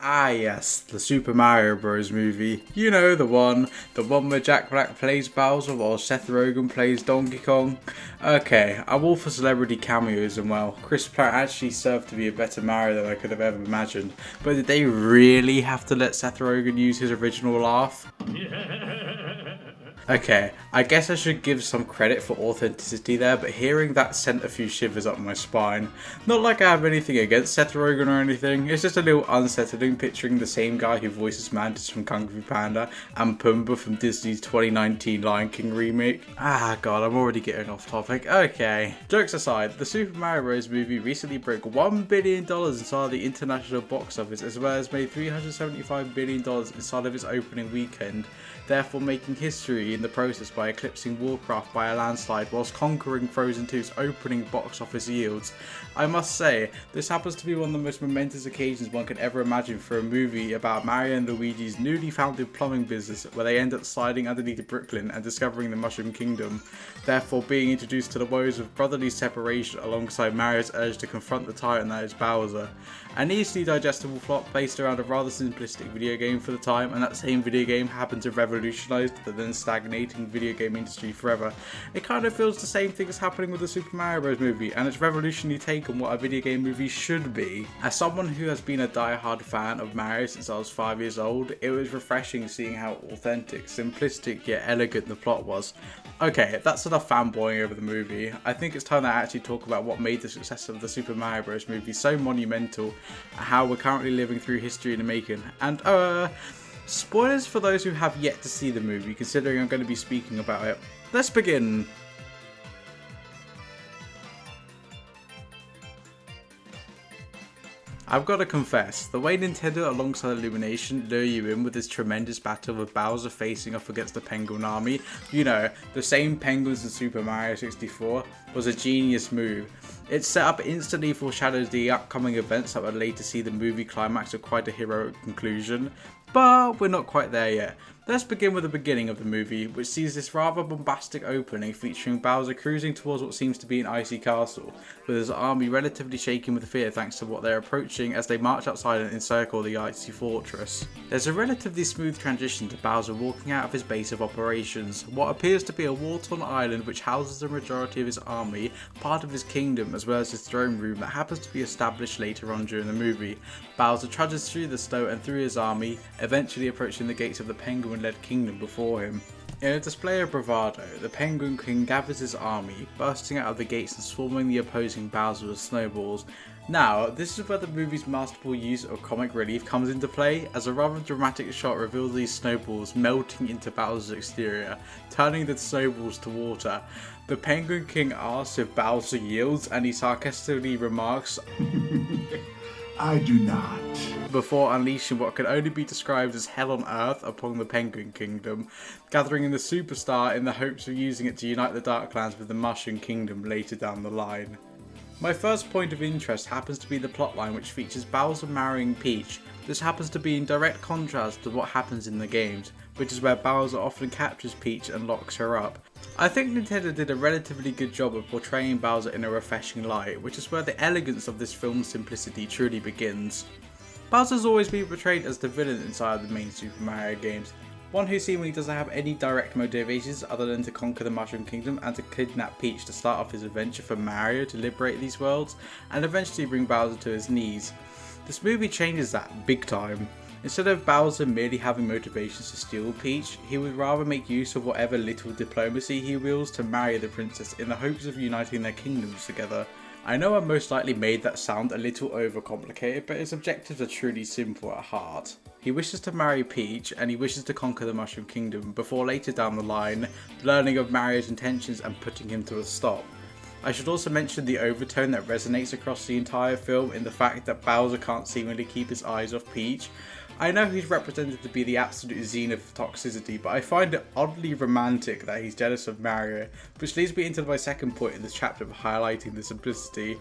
Ah yes, the Super Mario Bros. Movie. You know the one. The one where Jack Black plays Bowser while Seth Rogen plays Donkey Kong. Okay, I'm all for celebrity cameos and well, Chris Pratt actually served to be a better Mario than I could have ever imagined. But did they really have to let Seth Rogen use his original laugh? Okay, I guess I should give some credit for authenticity there, but hearing that sent a few shivers up my spine. Not like I have anything against Seth Rogen or anything, it's just a little unsettling picturing the same guy who voices Mantis from Kung Fu Panda and Pumbaa from Disney's 2019 Lion King remake. Ah god, I'm already getting off topic. Okay. Jokes aside, the Super Mario Bros. Movie recently broke $1 billion inside the international box office as well as made $375 billion inside of its opening weekend, therefore making history in the process by eclipsing Warcraft by a landslide whilst conquering Frozen 2's opening box office yields. I must say, this happens to be one of the most momentous occasions one could ever imagine for a movie about Mario and Luigi's newly founded plumbing business where they end up sliding underneath Brooklyn and discovering the Mushroom Kingdom, therefore being introduced to the woes of brotherly separation alongside Mario's urge to confront the titan that is Bowser. An easily digestible plot based around a rather simplistic video game for the time, and that same video game happened to revolutionise the then stagnating video game industry forever. It kind of feels the same thing as happening with the Super Mario Bros. Movie and its revolutionary take on what a video game movie should be. As someone who has been a die-hard fan of Mario since I was 5 years old, it was refreshing seeing how authentic, simplistic yet elegant the plot was. Okay, that's enough fanboying over the movie. I think it's time to actually talk about what made the success of the Super Mario Bros. Movie so monumental, and how we're currently living through history in the making. And spoilers for those who have yet to see the movie, considering I'm going to be speaking about it. Let's begin. I've got to confess, the way Nintendo alongside Illumination lure you in with this tremendous battle with Bowser facing off against the Penguin army, you know, the same penguins in Super Mario 64, was a genius move. Its setup instantly foreshadows the upcoming events that would later see the movie climax with quite a heroic conclusion, but we're not quite there yet. Let's begin with the beginning of the movie, which sees this rather bombastic opening featuring Bowser cruising towards what seems to be an icy castle, with his army relatively shaking with fear thanks to what they're approaching as they march outside and encircle the icy fortress. There's a relatively smooth transition to Bowser walking out of his base of operations, what appears to be a war-torn island which houses the majority of his army, part of his kingdom as well as his throne room that happens to be established later on during the movie. Bowser trudges through the snow and through his army, eventually approaching the gates of the Penguin-led kingdom before him. In a display of bravado, the Penguin King gathers his army, bursting out of the gates and swarming the opposing Bowser with snowballs. Now, this is where the movie's masterful use of comic relief comes into play, as a rather dramatic shot reveals these snowballs melting into Bowser's exterior, turning the snowballs to water. The Penguin King asks if Bowser yields, and he sarcastically remarks, I do not. Before unleashing what can only be described as hell on earth upon the Penguin Kingdom, gathering in the Superstar in the hopes of using it to unite the Darklands with the Mushroom Kingdom later down the line. My first point of interest happens to be the plotline which features Bowser marrying Peach. This happens to be in direct contrast to what happens in the games, which is where Bowser often captures Peach and locks her up. I think Nintendo did a relatively good job of portraying Bowser in a refreshing light, which is where the elegance of this film's simplicity truly begins. Bowser's always been portrayed as the villain inside the main Super Mario games, one who seemingly doesn't have any direct motivations other than to conquer the Mushroom Kingdom and to kidnap Peach to start off his adventure for Mario to liberate these worlds, and eventually bring Bowser to his knees. This movie changes that big time. Instead of Bowser merely having motivations to steal Peach, he would rather make use of whatever little diplomacy he wields to marry the princess in the hopes of uniting their kingdoms together. I know I most likely made that sound a little overcomplicated, but his objectives are truly simple at heart. He wishes to marry Peach, and he wishes to conquer the Mushroom Kingdom, before later down the line, learning of Mario's intentions and putting him to a stop. I should also mention the overtone that resonates across the entire film in the fact that Bowser can't seemingly keep his eyes off Peach. I know he's represented to be the absolute zenith of toxicity, but I find it oddly romantic that he's jealous of Mario, which leads me into my second point in this chapter of highlighting the simplicity.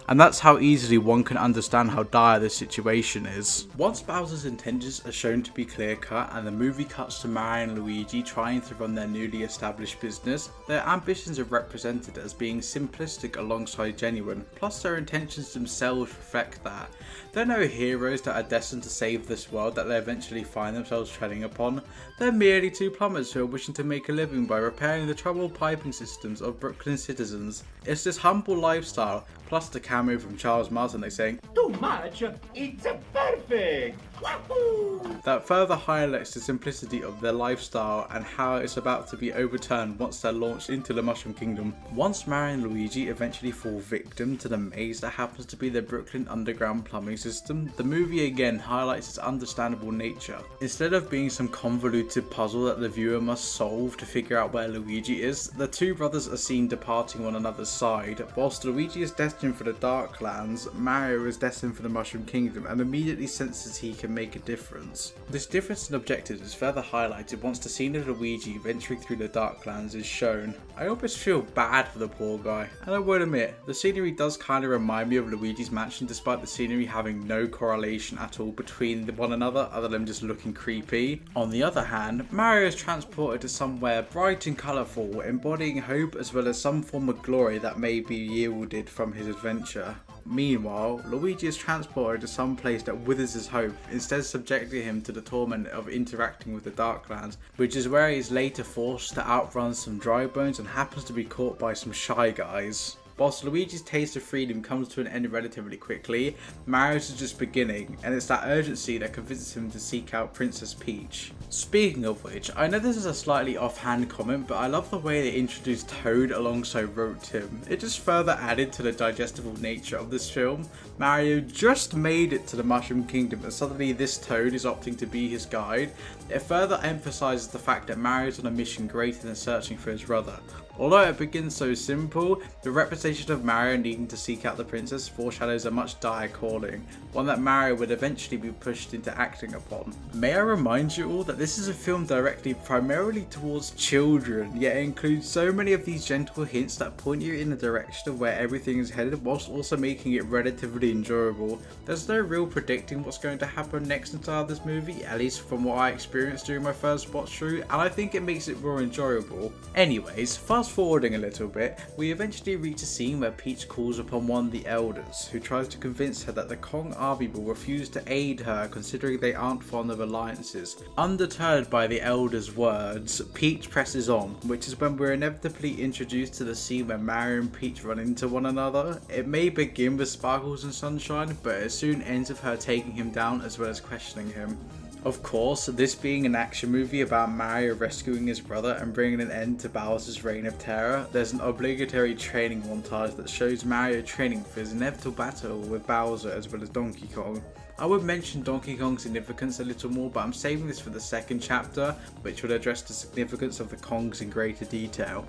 And that's how easily one can understand how dire this situation is. Once Bowser's intentions are shown to be clear cut and the movie cuts to Mario and Luigi trying to run their newly established business, their ambitions are represented as being simplistic alongside genuine, plus their intentions themselves reflect that. They're no heroes that are destined to save this world that they eventually find themselves treading upon. They're merely two plumbers who are wishing to make a living by repairing the troubled piping systems of Brooklyn citizens. It's this humble lifestyle, plus the cameo from Charles Martinet saying, "Too much, it's perfect! Wahoo!" that further highlights the simplicity of their lifestyle and how it's about to be overturned once they're launched into the Mushroom Kingdom. Once Mario and Luigi eventually fall victim to the maze that happens to be the Brooklyn underground plumbing system, the movie again highlights its understandable nature. Instead of being some convoluted puzzle that the viewer must solve to figure out where Luigi is, the two brothers are seen departing one another's side. Whilst Luigi is destined for the Darklands, Mario is destined for the Mushroom Kingdom and immediately senses he can make a difference. This difference in objectives is further highlighted once the scene of Luigi venturing through the Darklands is shown. I almost feel bad for the poor guy, and I will admit, the scenery does kind of remind me of Luigi's mansion despite the scenery having no correlation at all between one another other than just looking creepy. On the other hand, Mario is transported to somewhere bright and colourful, embodying hope as well as some form of glory that may be yielded from his adventure. Meanwhile, Luigi is transported to some place that withers his hope, instead subjecting him to the torment of interacting with the Darklands, which is where he is later forced to outrun some dry bones and happens to be caught by some shy guys. Whilst Luigi's taste of freedom comes to an end relatively quickly, Mario's is just beginning, and it's that urgency that convinces him to seek out Princess Peach. Speaking of which, I know this is a slightly offhand comment, but I love the way they introduced Toad alongside Rotom. It just further added to the digestible nature of this film. Mario just made it to the Mushroom Kingdom and suddenly this Toad is opting to be his guide. It further emphasises the fact that Mario's on a mission greater than searching for his brother. Although it begins so simple, the representation of Mario needing to seek out the princess foreshadows a much dire calling, one that Mario would eventually be pushed into acting upon. May I remind you all that this is a film directed primarily towards children, yet it includes so many of these gentle hints that point you in the direction of where everything is headed whilst also making it relatively enjoyable. There's no real predicting what's going to happen next inside this movie, at least from what I experienced during my first watch through, and I think it makes it more enjoyable. Anyways, fast forwarding a little bit, we eventually reach a scene where Peach calls upon one of the elders, who tries to convince her that the Kong army will refuse to aid her considering they aren't fond of alliances. Undeterred by the elder's words, Peach presses on, which is when we're inevitably introduced to the scene where Mario and Peach run into one another. It may begin with sparkles and sunshine, but it soon ends with her taking him down as well as questioning him. Of course, this being an action movie about Mario rescuing his brother and bringing an end to Bowser's reign of terror, there's an obligatory training montage that shows Mario training for his inevitable battle with Bowser as well as Donkey Kong. I would mention Donkey Kong's significance a little more, but I'm saving this for the second chapter, which will address the significance of the Kongs in greater detail.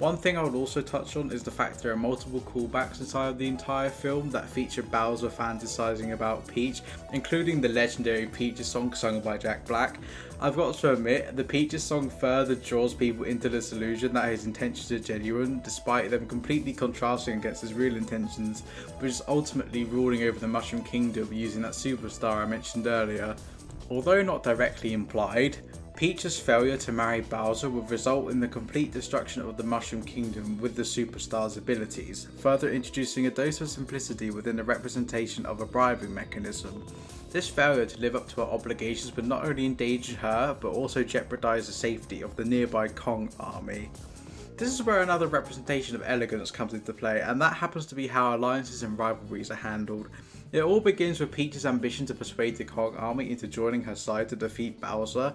One thing I would also touch on is the fact there are multiple callbacks inside of the entire film that feature Bowser fantasizing about Peach, including the legendary Peaches song sung by Jack Black. I've got to admit, the Peaches song further draws people into this illusion that his intentions are genuine, despite them completely contrasting against his real intentions, which is ultimately ruling over the Mushroom Kingdom using that superstar I mentioned earlier. Although not directly implied, Peach's failure to marry Bowser would result in the complete destruction of the Mushroom Kingdom with the superstar's abilities, further introducing a dose of simplicity within the representation of a bribing mechanism. This failure to live up to her obligations would not only endanger her, but also jeopardise the safety of the nearby Kong army. This is where another representation of elegance comes into play, and that happens to be how alliances and rivalries are handled. It all begins with Peach's ambition to persuade the Kong army into joining her side to defeat Bowser.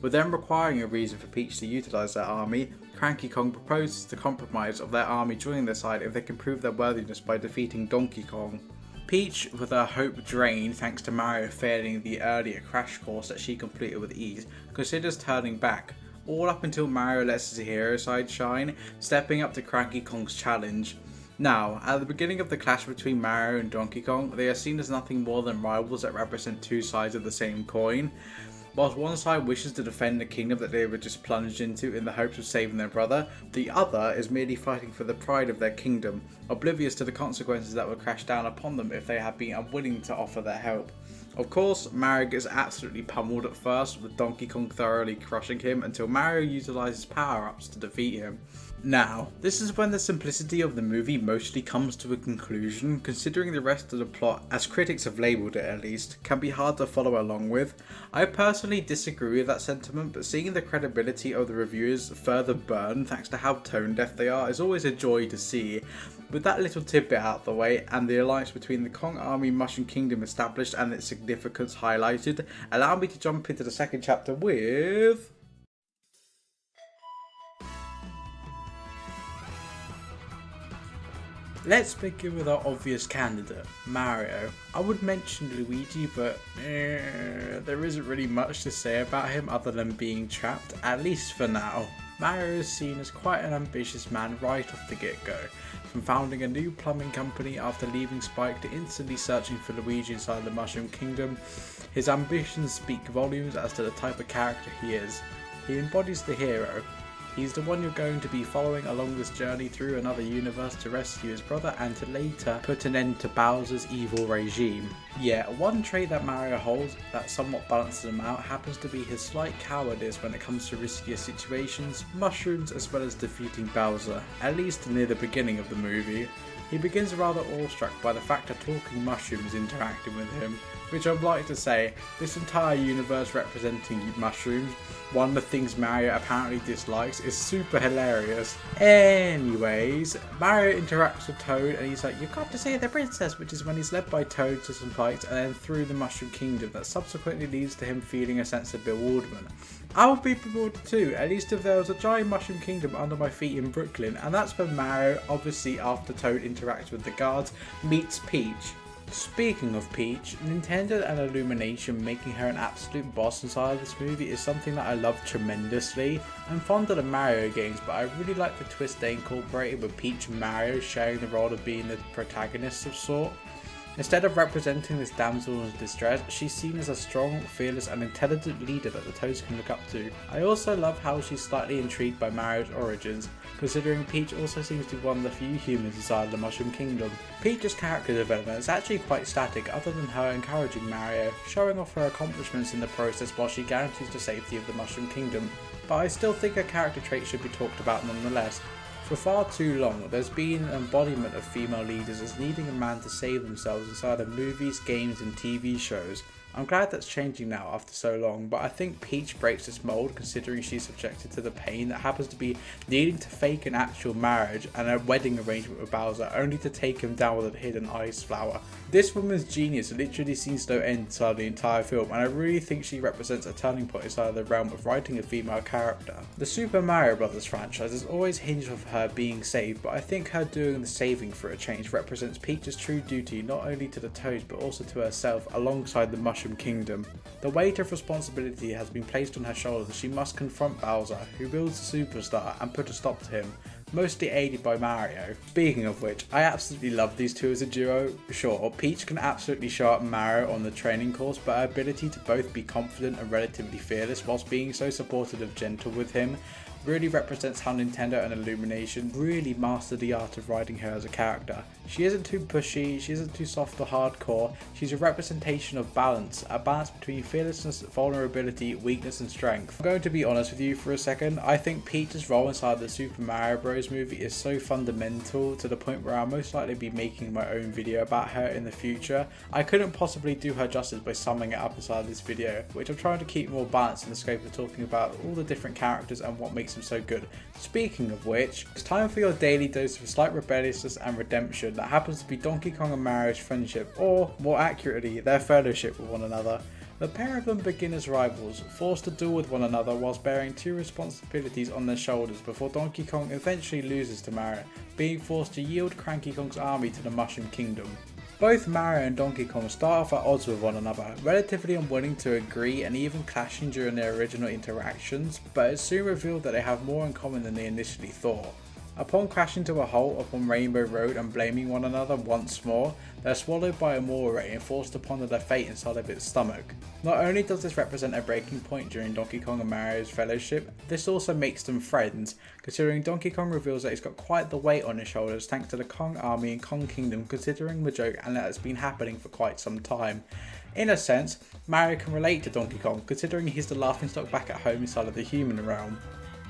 With them requiring a reason for Peach to utilise their army, Cranky Kong proposes the compromise of their army joining their side if they can prove their worthiness by defeating Donkey Kong. Peach, with her hope drained thanks to Mario failing the earlier crash course that she completed with ease, considers turning back, all up until Mario lets his hero side shine, stepping up to Cranky Kong's challenge. Now, at the beginning of the clash between Mario and Donkey Kong, they are seen as nothing more than rivals that represent two sides of the same coin. Whilst one side wishes to defend the kingdom that they were just plunged into in the hopes of saving their brother, the other is merely fighting for the pride of their kingdom, oblivious to the consequences that would crash down upon them if they had been unwilling to offer their help. Of course, Mario gets absolutely pummeled at first, with Donkey Kong thoroughly crushing him until Mario utilises power-ups to defeat him. Now, this is when the simplicity of the movie mostly comes to a conclusion, considering the rest of the plot, as critics have labelled it at least, can be hard to follow along with. I personally disagree with that sentiment, but seeing the credibility of the reviewers further burn thanks to how tone deaf they are is always a joy to see. With that little tidbit out of the way, and the alliance between the Kong Army Mushroom Kingdom established and its significance highlighted, allow me to jump into the second chapter with... Let's begin with our obvious candidate, Mario. I would mention Luigi, but there isn't really much to say about him other than being trapped, at least for now. Mario is seen as quite an ambitious man right off the get-go, from founding a new plumbing company after leaving Spike to instantly searching for Luigi inside the Mushroom Kingdom. His ambitions speak volumes as to the type of character he is. He embodies the hero. He's the one you're going to be following along this journey through another universe to rescue his brother and to later put an end to Bowser's evil regime. Yeah, one trait that Mario holds that somewhat balances him out happens to be his slight cowardice when it comes to riskier situations, mushrooms, as well as defeating Bowser, at least near the beginning of the movie. He begins rather awestruck by the fact that talking mushroom is interacting with him, which I'd like to say, this entire universe representing mushrooms, one of the things Mario apparently dislikes, is super hilarious. Anyways, Mario interacts with Toad and he's like, "You've got to save the princess," which is when he's led by Toad to some fights and then through the Mushroom Kingdom that subsequently leads to him feeling a sense of bewilderment. I would be bewildered too, at least if there was a giant Mushroom Kingdom under my feet in Brooklyn, and that's when Mario, obviously after Toad interacts with the guards, meets Peach. Speaking of Peach, Nintendo and Illumination making her an absolute boss inside of this movie is something that I love tremendously. I'm fond of the Mario games, but I really like the twist they incorporated with Peach and Mario sharing the role of being the protagonists of sort. Instead of representing this damsel in distress, she's seen as a strong, fearless and intelligent leader that the Toads can look up to. I also love how she's slightly intrigued by Mario's origins, considering Peach also seems to be one of the few humans inside the Mushroom Kingdom. Peach's character development is actually quite static other than her encouraging Mario, showing off her accomplishments in the process while she guarantees the safety of the Mushroom Kingdom, but I still think her character trait should be talked about nonetheless. For far too long, there's been an embodiment of female leaders as needing a man to save themselves inside of movies, games and TV shows. I'm glad that's changing now after so long, but I think Peach breaks this mould considering she's subjected to the pain that happens to be needing to fake an actual marriage and a wedding arrangement with Bowser only to take him down with a hidden ice flower. This woman's genius literally seems no end inside the entire film, and I really think she represents a turning point inside of the realm of writing a female character. The Super Mario Bros. Franchise has always hinged off her being saved, but I think her doing the saving for a change represents Peach's true duty not only to the Toads but also to herself alongside the Mushroom Kingdom. The weight of responsibility has been placed on her shoulders as she must confront Bowser, who builds the superstar, and put a stop to him, mostly aided by Mario. Speaking of which, I absolutely love these two as a duo. Sure, Peach can absolutely show up Mario on the training course, but her ability to both be confident and relatively fearless whilst being so supportive and gentle with him really represents how Nintendo and Illumination really mastered the art of writing her as a character. She isn't too pushy, she isn't too soft or hardcore, she's a representation of balance, a balance between fearlessness, vulnerability, weakness and strength. I'm going to be honest with you for a second, I think Peach's role inside the Super Mario Bros. Movie is so fundamental to the point where I'll most likely be making my own video about her in the future. I couldn't possibly do her justice by summing it up inside this video, which I'm trying to keep more balanced in the scope of talking about all the different characters and what makes them so good. Speaking of which, it's time for your daily dose of slight rebelliousness and redemption that happens to be Donkey Kong and Mario's friendship, or more accurately, their fellowship with one another. The pair of them begin as rivals, forced to duel with one another whilst bearing two responsibilities on their shoulders before Donkey Kong eventually loses to Mario, being forced to yield Cranky Kong's army to the Mushroom Kingdom. Both Mario and Donkey Kong start off at odds with one another, relatively unwilling to agree and even clashing during their original interactions, but it's soon revealed that they have more in common than they initially thought. Upon crashing to a halt upon Rainbow Road and blaming one another once more, they're swallowed by a moray and forced to ponder their fate inside of its stomach. Not only does this represent a breaking point during Donkey Kong and Mario's fellowship, this also makes them friends, considering Donkey Kong reveals that he's got quite the weight on his shoulders thanks to the Kong Army and Kong Kingdom, considering the joke and that it's been happening for quite some time. In a sense, Mario can relate to Donkey Kong, considering he's the laughingstock back at home inside of the human realm.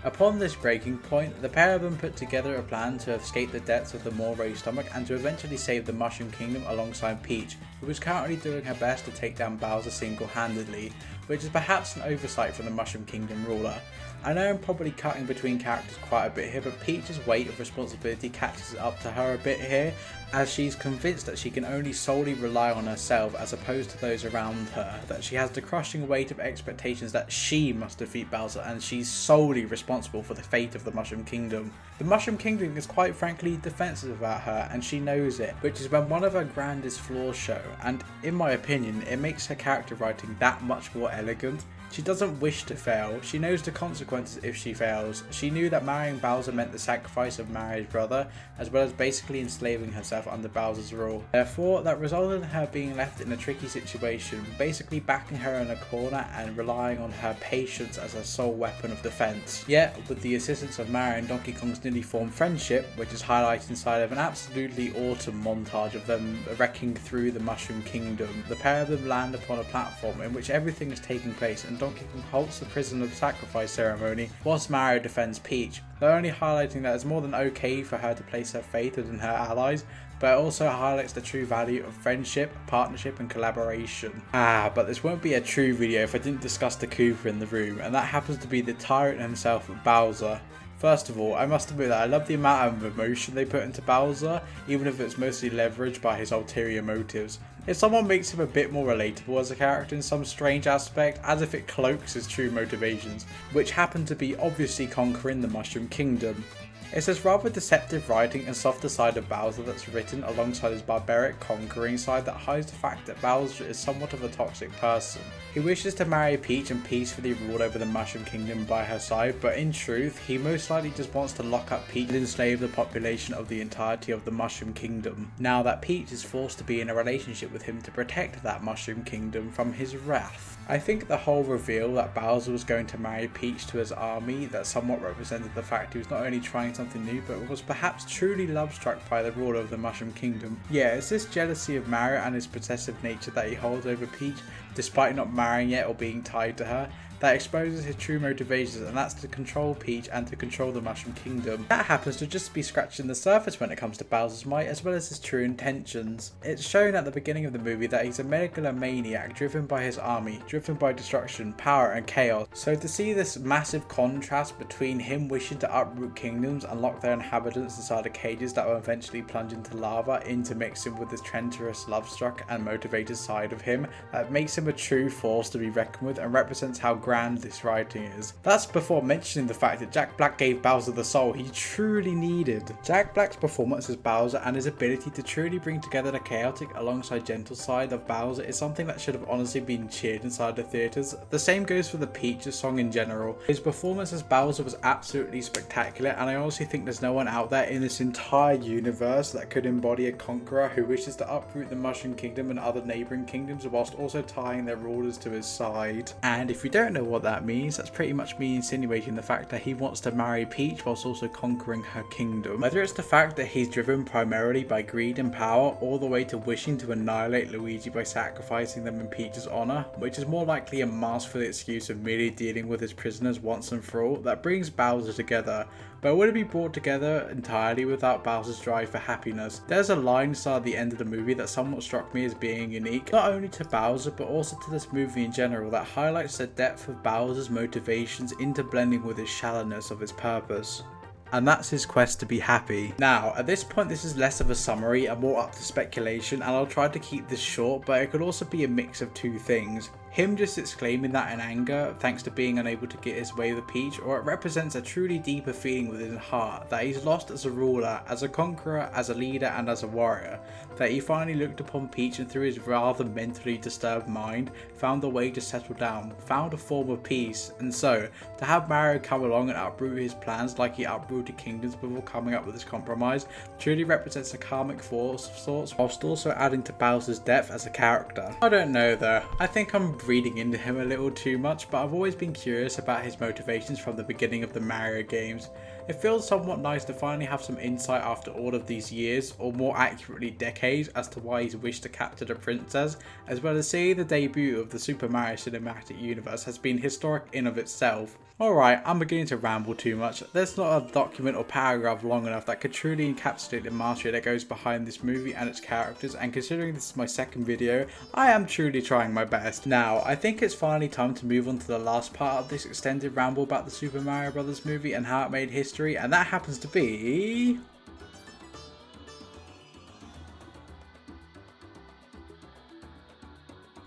Upon this breaking point, the pair of them put together a plan to escape the depths of the moray stomach and to eventually save the Mushroom Kingdom alongside Peach, who is currently doing her best to take down Bowser single-handedly, which is perhaps an oversight from the Mushroom Kingdom ruler. I know I'm probably cutting between characters quite a bit here, but Peach's weight of responsibility catches up to her a bit here, as she's convinced that she can only solely rely on herself as opposed to those around her, that she has the crushing weight of expectations that she must defeat Bowser and she's solely responsible for the fate of the Mushroom Kingdom. The Mushroom Kingdom is quite frankly defensive about her and she knows it, which is when one of her grandest flaws show, and in my opinion it makes her character writing that much more elegant. She doesn't wish to fail, she knows the consequences if she fails. She knew that marrying Bowser meant the sacrifice of Mario's brother, as well as basically enslaving herself under Bowser's rule. Therefore, that resulted in her being left in a tricky situation, basically backing her in a corner and relying on her patience as her sole weapon of defense. Yet, with the assistance of Mario and Donkey Kong's newly formed friendship, which is highlighted inside of an absolutely awesome montage of them wrecking through the Mushroom Kingdom, the pair of them land upon a platform in which everything is taking place and Donkey Kong halts the prisoner of sacrifice ceremony whilst Mario defends Peach. They're only highlighting that it's more than okay for her to place her faith in her allies, but it also highlights the true value of friendship, partnership and collaboration. But this won't be a true video if I didn't discuss the Koopa in the room, and that happens to be the tyrant himself, Bowser. First of all, I must admit that I love the amount of emotion they put into Bowser, even if it's mostly leveraged by his ulterior motives. It somewhat makes him a bit more relatable as a character in some strange aspect, as if it cloaks his true motivations, which happen to be obviously conquering the Mushroom Kingdom. It's this rather deceptive writing and softer side of Bowser that's written alongside his barbaric conquering side that hides the fact that Bowser is somewhat of a toxic person. He wishes to marry Peach and peacefully rule over the Mushroom Kingdom by her side, but in truth, he most likely just wants to lock up Peach and enslave the population of the entirety of the Mushroom Kingdom, now that Peach is forced to be in a relationship with him to protect that Mushroom Kingdom from his wrath. I think the whole reveal that Bowser was going to marry Peach to his army that somewhat represented the fact he was not only trying something new but was perhaps truly love-struck by the ruler of the Mushroom Kingdom. Yeah, it's this jealousy of Mario and his possessive nature that he holds over Peach despite not marrying yet or being tied to her, that exposes his true motivations, and that's to control Peach and to control the Mushroom Kingdom. That happens to just be scratching the surface when it comes to Bowser's might as well as his true intentions. It's shown at the beginning of the movie that he's a megalomaniac driven by his army, driven by destruction, power and chaos. So to see this massive contrast between him wishing to uproot kingdoms and lock their inhabitants inside of cages that will eventually plunge into lava, intermixing with this treacherous, love-struck and motivated side of him, that makes him a true force to be reckoned with and represents how grand this writing is. That's before mentioning the fact that Jack Black gave Bowser the soul he truly needed. Jack Black's performance as Bowser and his ability to truly bring together the chaotic alongside gentle side of Bowser is something that should have honestly been cheered inside the theatres. The same goes for the Peaches song in general. His performance as Bowser was absolutely spectacular, and I honestly think there's no one out there in this entire universe that could embody a conqueror who wishes to uproot the Mushroom Kingdom and other neighbouring kingdoms whilst also tying their rulers to his side. And if you don't know what that means, that's pretty much me insinuating the fact that he wants to marry Peach whilst also conquering her kingdom. Whether it's the fact that he's driven primarily by greed and power, all the way to wishing to annihilate Luigi by sacrificing them in Peach's honour, which is more likely a masterful excuse of merely dealing with his prisoners once and for all, that brings Bowser together. But would it be brought together entirely without Bowser's drive for happiness? There's a line inside the end of the movie that somewhat struck me as being unique, not only to Bowser but also to this movie in general, that highlights the depth of Bowser's motivations interblending with his shallowness of his purpose. And that's his quest to be happy. Now, at this point this is less of a summary and more up to speculation, and I'll try to keep this short, but it could also be a mix of two things. Him just exclaiming that in anger thanks to being unable to get his way with Peach, or it represents a truly deeper feeling within his heart that he's lost as a ruler, as a conqueror, as a leader and as a warrior, that he finally looked upon Peach and through his rather mentally disturbed mind found a way to settle down, found a form of peace. And so to have Mario come along and uproot his plans like he uprooted kingdoms before coming up with this compromise truly represents a karmic force of sorts, whilst also adding to Bowser's depth as a character. I don't know though, I think I'm reading into him a little too much, but I've always been curious about his motivations from the beginning of the Mario games. It feels somewhat nice to finally have some insight after all of these years, or more accurately decades, as to why he's wished to capture the princess, as well as seeing the debut of the Super Mario Cinematic Universe has been historic in of itself. Alright, I'm beginning to ramble too much. There's not a document or paragraph long enough that could truly encapsulate the mastery that goes behind this movie and its characters, and considering this is my second video, I am truly trying my best. Now, I think it's finally time to move on to the last part of this extended ramble about the Super Mario Bros. Movie and how it made history, and that happens to be...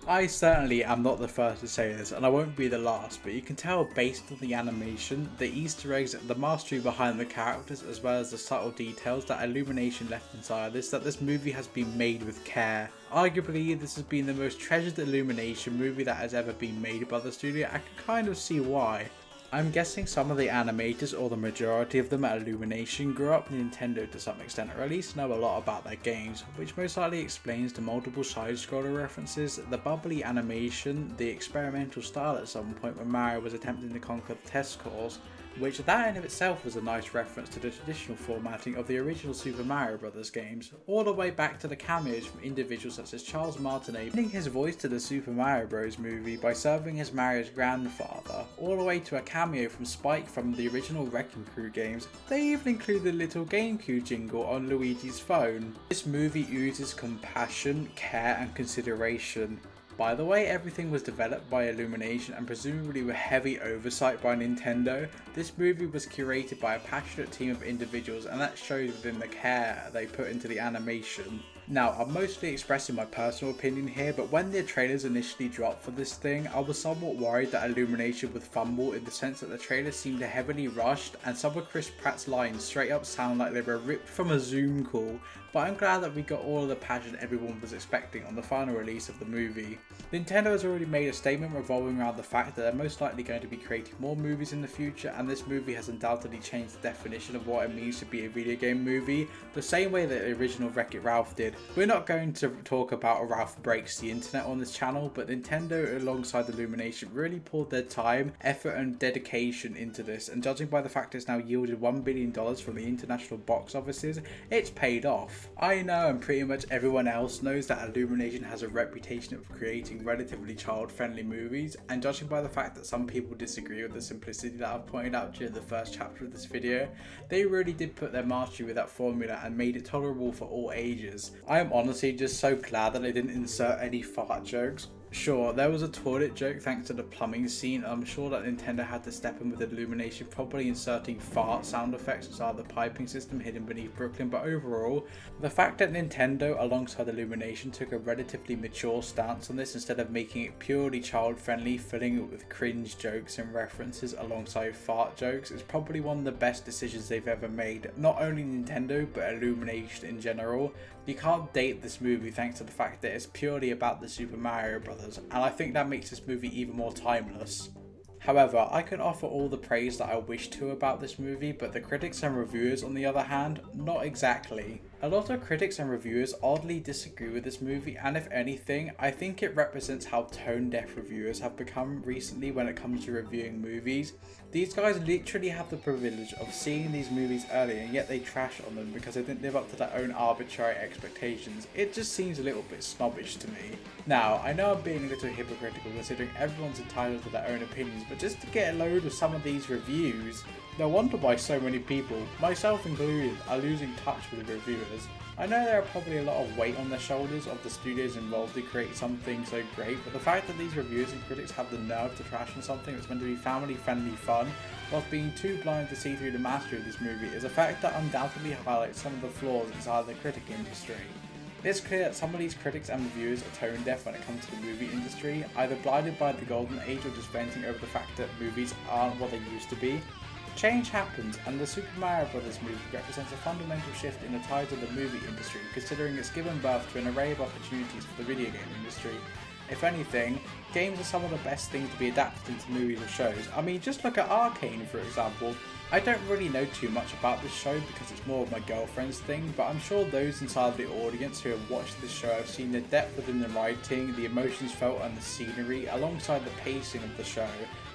I certainly am not the first to say this, and I won't be the last, but you can tell based on the animation, the easter eggs, the mastery behind the characters, as well as the subtle details that Illumination left inside this, that this movie has been made with care. Arguably, this has been the most treasured Illumination movie that has ever been made by the studio. I can kind of see why. I'm guessing some of the animators, or the majority of them at Illumination, grew up in Nintendo to some extent, or at least know a lot about their games, which most likely explains the multiple side-scroller references, the bubbly animation, the experimental style at some point when Mario was attempting to conquer the test course, which that in of itself was a nice reference to the traditional formatting of the original Super Mario Bros. Games, all the way back to the cameos from individuals such as Charles Martinet lending his voice to the Super Mario Bros. Movie by serving as Mario's grandfather, all the way to a cameo from Spike from the original Wrecking Crew games. They even included a little GameCube jingle on Luigi's phone. This movie oozes compassion, care and consideration. By the way, everything was developed by Illumination and presumably with heavy oversight by Nintendo. This movie was curated by a passionate team of individuals, and that shows within the care they put into the animation. Now, I'm mostly expressing my personal opinion here, but when the trailers initially dropped for this thing, I was somewhat worried that Illumination would fumble, in the sense that the trailers seemed heavily rushed and some of Chris Pratt's lines straight up sound like they were ripped from a Zoom call, but I'm glad that we got all of the passion everyone was expecting on the final release of the movie. Nintendo has already made a statement revolving around the fact that they're most likely going to be creating more movies in the future, and this movie has undoubtedly changed the definition of what it means to be a video game movie, the same way that the original Wreck-It Ralph did. We're not going to talk about Ralph Breaks the Internet on this channel, but Nintendo alongside Illumination really poured their time, effort and dedication into this, and judging by the fact it's now yielded $1 billion from the international box offices, it's paid off. I know, and pretty much everyone else knows, that Illumination has a reputation of creating relatively child-friendly movies, and judging by the fact that some people disagree with the simplicity that I've pointed out during the first chapter of this video, they really did put their mastery with that formula and made it tolerable for all ages. I am honestly just so glad that they didn't insert any fart jokes. Sure, there was a toilet joke thanks to the plumbing scene, and I'm sure that Nintendo had to step in with Illumination, probably inserting fart sound effects inside the piping system hidden beneath Brooklyn, but overall, the fact that Nintendo alongside Illumination took a relatively mature stance on this instead of making it purely child friendly, filling it with cringe jokes and references alongside fart jokes, is probably one of the best decisions they've ever made. Not only Nintendo, but Illumination in general. You can't date this movie thanks to the fact that it's purely about the Super Mario Bros., and I think that makes this movie even more timeless. However, I can offer all the praise that I wish to about this movie, but the critics and reviewers on the other hand, not exactly. A lot of critics and reviewers oddly disagree with this movie, and if anything, I think it represents how tone-deaf reviewers have become recently when it comes to reviewing movies. These guys literally have the privilege of seeing these movies early, and yet they trash on them because they didn't live up to their own arbitrary expectations. It just seems a little bit snobbish to me. Now, I know I'm being a little hypocritical considering everyone's entitled to their own opinions, but just to get a load of some of these reviews, no wonder why so many people, myself included, are losing touch with the reviewers. I know there are probably a lot of weight on the shoulders of the studios involved to create something so great, but the fact that these reviewers and critics have the nerve to trash on something that's meant to be family-friendly fun, whilst being too blind to see through the mastery of this movie, is a fact that undoubtedly highlights some of the flaws inside the critic industry. It's clear that some of these critics and reviewers are tone deaf when it comes to the movie industry, either blinded by the golden age or just venting over the fact that movies aren't what they used to be. Change happens, and the Super Mario Bros. Movie represents a fundamental shift in the tides of the movie industry, considering it's given birth to an array of opportunities for the video game industry. If anything, games are some of the best things to be adapted into movies or shows. I mean, just look at Arcane for example. I don't really know too much about this show because it's more of my girlfriend's thing, but I'm sure those inside the audience who have watched this show have seen the depth within the writing, the emotions felt and the scenery, alongside the pacing of the show.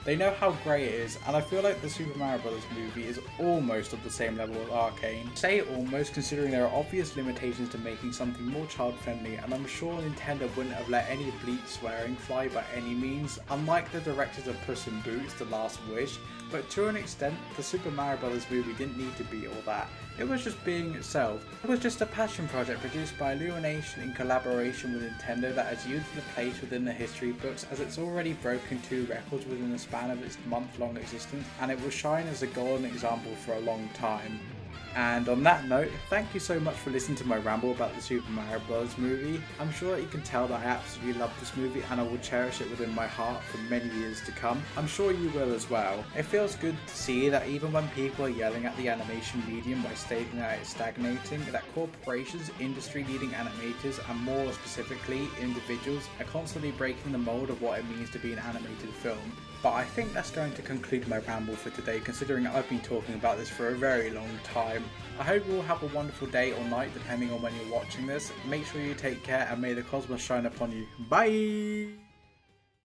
They know how great it is, and I feel like the Super Mario Bros. Movie is almost of the same level as Arcane. I say almost considering there are obvious limitations to making something more child friendly, and I'm sure Nintendo wouldn't have let any bleep swearing fly by any means, unlike the directors of Puss in Boots: The Last Wish, but to an extent, the Super Mario Bros. Movie didn't need to be all that. It was just being itself. It was just a passion project produced by Illumination in collaboration with Nintendo that has used the place within the history books, as it's already broken 2 records within the span of its month-long existence, and it will shine as a golden example for a long time. And on that note, thank you so much for listening to my ramble about the Super Mario Bros. Movie. I'm sure that you can tell that I absolutely love this movie and I will cherish it within my heart for many years to come. I'm sure you will as well. It feels good to see that even when people are yelling at the animation medium by stating that it's stagnating, that corporations, industry-leading animators, and more specifically individuals, are constantly breaking the mold of what it means to be an animated film. But I think that's going to conclude my ramble for today, considering I've been talking about this for a very long time. I hope you all have a wonderful day or night depending on when you're watching this. Make sure you take care and may the cosmos shine upon you. Bye!